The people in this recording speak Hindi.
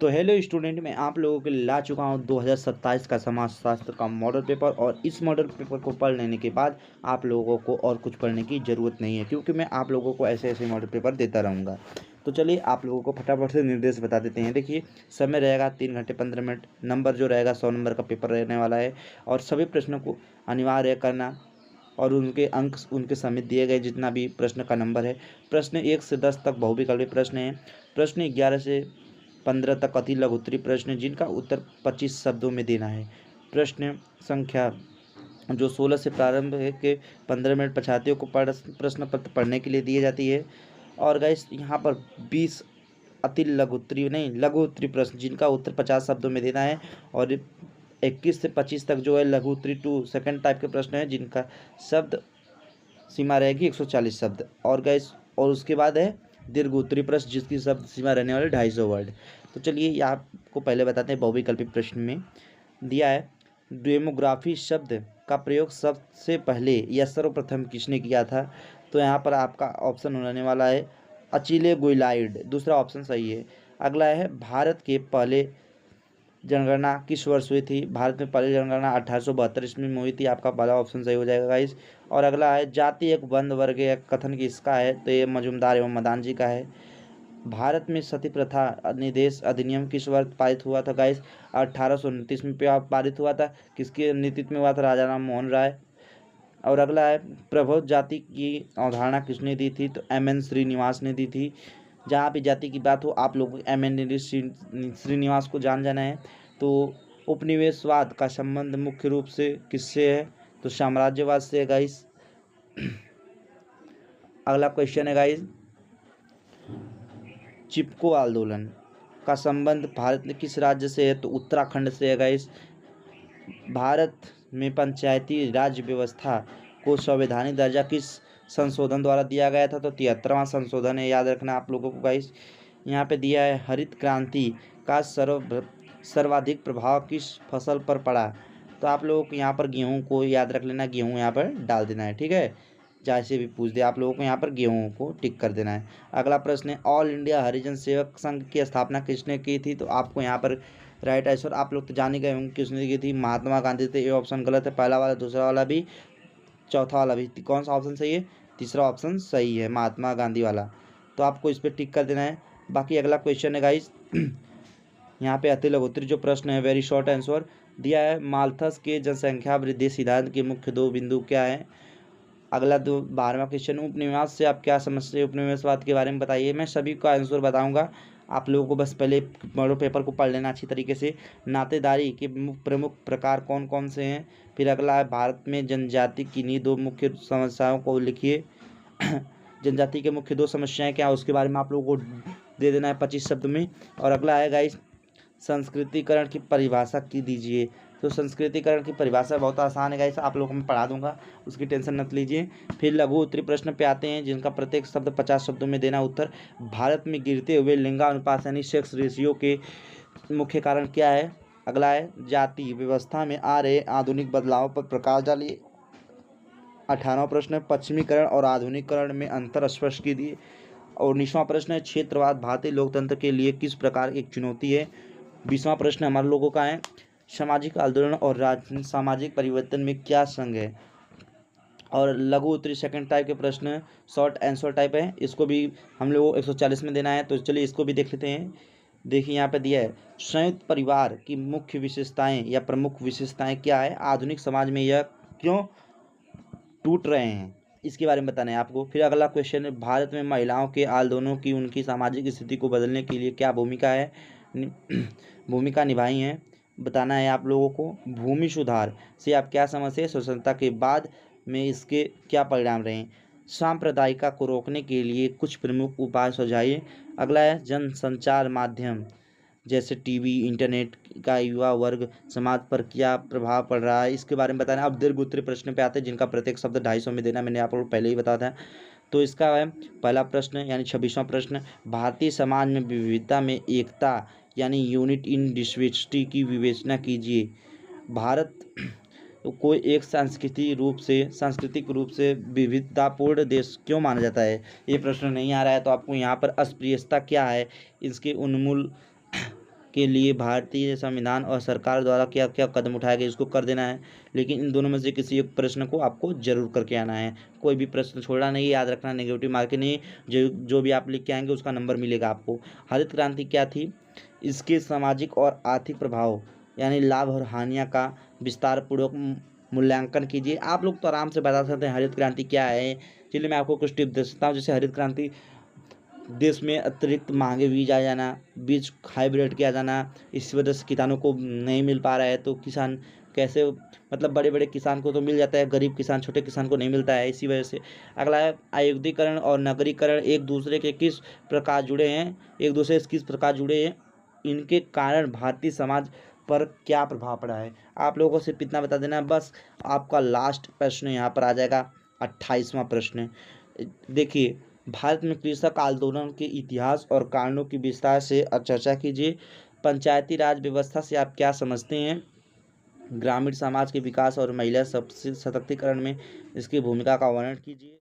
तो हेलो स्टूडेंट, मैं आप लोगों के लिए ला चुका हूं 2027 का समाजशास्त्र का मॉडल पेपर। और इस मॉडल पेपर को पढ़ लेने के बाद आप लोगों को और कुछ पढ़ने की ज़रूरत नहीं है, क्योंकि मैं आप लोगों को ऐसे ऐसे मॉडल पेपर देता रहूँगा। तो चलिए आप लोगों को फटाफट से निर्देश बता देते हैं। देखिए, समय रहेगा 3 घंटे 15 मिनट। नंबर जो रहेगा 100 नंबर का पेपर रहने वाला है, और सभी प्रश्नों को अनिवार्य करना और उनके अंक उनके समेत दिए गए जितना भी प्रश्न का नंबर है। प्रश्न 1 से 10 तक बहुविकल्पी प्रश्न हैं। प्रश्न 11 से 15 तक अति लघु उत्तरीय प्रश्न जिनका उत्तर 25 शब्दों में देना है। प्रश्न संख्या जो 16 से प्रारंभ है के 15 मिनट परीक्षार्थियों को प्रश्न पत्र पढ़ने के लिए दी जाती है। और गाइस, यहाँ पर 20 अति लघु उत्तरीय नहीं लघु उत्तरीय प्रश्न जिनका उत्तर 50 शब्दों में देना है। और 21 से 25 तक जो है लघु उत्तरीय 2 सेकंड टाइप के प्रश्न है जिनका शब्द सीमा रहेगी 140 शब्द। और गाइस, और उसके बाद है दीर्घ उत्तरीय प्रश्न जिसकी शब्द सीमा रहने वाले 250 वर्ड। तो चलिए ये आपको पहले बताते हैं। बहुविकल्पी प्रश्न में दिया है, डेमोग्राफी शब्द का प्रयोग सबसे पहले या सर्वप्रथम किसने किया था? तो यहाँ पर आपका ऑप्शन होने वाला है अचिले गोइलाइड, दूसरा ऑप्शन सही है। अगला है, भारत के पहले जनगणना किस वर्ष हुई थी? भारत में पहली जनगणना 1872 ईस्वी में हुई थी। आपका पहला ऑप्शन सही हो जाएगा गाइस। और अगला है, जाति एक बंद वर्ग या कथन किसका है? तो ये मजूमदार एवं मदान जी का है। भारत में सती प्रथा निषेध अधिनियम किस वर्ष पारित हुआ था गाइस? 1829 में पारित हुआ था। किसके नेतृत्व में हुआ था? राजा राम मोहन राय। और अगला है, प्रभुत्व जाति की अवधारणा किसने दी थी? तो MN श्रीनिवास ने दी थी। जहाँ भी जाति की बात हो आप लोग MN श्रीनिवास को जाना है। तो उपनिवेशवाद का संबंध मुख्य रूप से किससे है? तो साम्राज्यवाद से है गाइस। अगला क्वेश्चन है गाइस, चिपको आंदोलन का संबंध भारत में किस राज्य से है? तो उत्तराखंड से है गाइस। भारत में पंचायती राज व्यवस्था को संवैधानिक दर्जा किस संशोधन द्वारा दिया गया था? तो 73वां संशोधन है, याद रखना आप लोगों को गाइस। यहाँ पे दिया है, हरित क्रांति का सर्वाधिक प्रभाव किस फसल पर पड़ा? तो आप लोगों को यहाँ पर गेहूँ को याद रख लेना, गेहूँ यहाँ पर डाल देना है, ठीक है। जैसे भी पूछ दे आप लोगों को यहाँ पर गेहूँ को टिक कर देना है। अगला प्रश्न है, ऑल इंडिया हरिजन सेवक संघ की स्थापना किसने की थी? तो आपको यहाँ पर राइट आंसर आप लोग तो जान ही गए होंगे किसने की थी, महात्मा गांधी थे। ये ऑप्शन गलत है, पहला वाला, दूसरा वाला भी, चौथा वाला भी। कौन सा ऑप्शन सही है? तीसरा ऑप्शन सही है, महात्मा गांधी वाला। तो आपको इस पर टिक कर देना है। बाकी अगला क्वेश्चन है गाइस, यहाँ पे अति लघु उत्तरीय जो प्रश्न है, वेरी शॉर्ट आंसर दिया है, माल्थस के जनसंख्या वृद्धि सिद्धांत के मुख्य 2 बिंदु क्या है? अगला 12वां क्वेश्चन, उपनिवेश से आप क्या समझते हैं? उपनिवेशवाद के बारे में बताइए। मैं सभी का आंसर बताऊंगा, आप लोगों को बस पहले मॉडल पेपर को पढ़ लेना अच्छी तरीके से। नातेदारी के प्रमुख प्रकार कौन कौन से हैं? फिर अगला है, भारत में जनजाति की किन्हीं 2 मुख्य समस्याओं को लिखिए। जनजाति के मुख्य 2 समस्याएं क्या, उसके बारे में आप लोगों को दे देना है 25 शब्द में। और अगला है गाइस, संस्कृतिकरण की परिभाषा की दीजिए। तो संस्कृतिकरण की परिभाषा बहुत आसान है गाइस, आप लोगों को मैं पढ़ा दूंगा, उसकी टेंशन मत लीजिए। फिर लघु उत्तरीय प्रश्न पे आते हैं जिनका प्रत्येक शब्द 50 शब्दों में देना उत्तर। भारत में गिरते हुए लिंगानुपात यानी सेक्स रेशियो के मुख्य कारण क्या है? अगला है, जाति व्यवस्था में आ रहे आधुनिक बदलाव पर प्रकाश डालिए। 18वां प्रश्न, पश्चिमीकरण और आधुनिकीकरण में अंतर स्पष्ट कीजिए। 19वां प्रश्न है, क्षेत्रवाद भारतीय लोकतंत्र के लिए किस प्रकार की एक चुनौती है? 20वां प्रश्न हमारे लोगों का है, सामाजिक आंदोलन और सामाजिक परिवर्तन में क्या संघ है? और लघु उत्तरीय सेकंड टाइप के प्रश्न शॉर्ट आंसर टाइप है, इसको भी हम लोग 140 में देना है। तो चलिए इसको भी देख लेते हैं। देखिए यहाँ पे दिया है, संयुक्त परिवार की मुख्य विशेषताएं या प्रमुख विशेषताएं क्या है? आधुनिक समाज में यह क्यों टूट रहे हैं, इसके बारे में बताना है आपको। फिर अगला क्वेश्चन है, भारत में महिलाओं के आंदोलनों की उनकी सामाजिक स्थिति को बदलने के लिए क्या भूमिका निभाई है, बताना है आप लोगों को। भूमि सुधार से आप क्या समझते हैं? स्वतंत्रता के बाद में इसके क्या परिणाम रहे? सांप्रदायिकता को रोकने के लिए कुछ प्रमुख उपाय सुझाइए। अगला है, जनसंचार माध्यम जैसे टीवी इंटरनेट का युवा वर्ग समाज पर क्या प्रभाव पड़ रहा है, इसके बारे में बताना। अब दीर्घ उत्तरीय प्रश्न पे आते हैं जिनका प्रत्येक शब्द 250 में देना, मैंने आप लोगों को पहले ही बताया था। तो इसका है पहला प्रश्न यानी 26वां प्रश्न, भारतीय समाज में विविधता में एकता यानी यूनिट इन डिवर्सिटी की विवेचना कीजिए। भारत को एक सांस्कृतिक रूप से विविधतापूर्ण देश क्यों माना जाता है? ये प्रश्न नहीं आ रहा है तो आपको यहाँ पर अस्पृश्यता क्या है, इसके उन्मूल के लिए भारतीय संविधान और सरकार द्वारा क्या क्या कदम उठाए गए इसको कर देना है। लेकिन इन दोनों में से किसी एक प्रश्न को आपको जरूर करके आना है, कोई भी प्रश्न छोड़ना नहीं, याद रखना, नेगेटिव मार्किंग नहीं। जो भी आप लिख के आएंगे उसका नंबर मिलेगा आपको। हरित क्रांति क्या थी, इसके सामाजिक और आर्थिक प्रभाव यानी लाभ और हानियों का विस्तार पूर्वक मूल्यांकन कीजिए। आप लोग तो आराम से बता सकते हैं हरित क्रांति क्या है। चलिए मैं आपको कुछ टिप दे सकता हूँ। जैसे हरित क्रांति, देश में अतिरिक्त महंगे बीज आ जाना, बीज हाइब्रिड किया जाना, इस वजह से किसानों को नहीं मिल पा रहा है, तो किसान कैसे, मतलब बड़े बड़े किसान को तो मिल जाता है, गरीब किसान छोटे किसान को नहीं मिलता है, इसी वजह से। अगला है आयुर्वेदीकरण और नगरीकरण एक दूसरे के किस प्रकार जुड़े हैं, एक दूसरे से किस प्रकार जुड़े हैं, इनके कारण भारतीय समाज पर क्या प्रभाव पड़ा है। आप लोगों को सिर्फ इतना बता देना बस। आपका लास्ट प्रश्न यहाँ पर आ जाएगा, 28वां प्रश्न। देखिए, भारत में कृषक आंदोलन के इतिहास और कारणों की विस्तार से चर्चा कीजिए। पंचायती राज व्यवस्था से आप क्या समझते हैं, ग्रामीण समाज के विकास और महिला सशक्तिकरण में इसकी भूमिका का वर्णन कीजिए।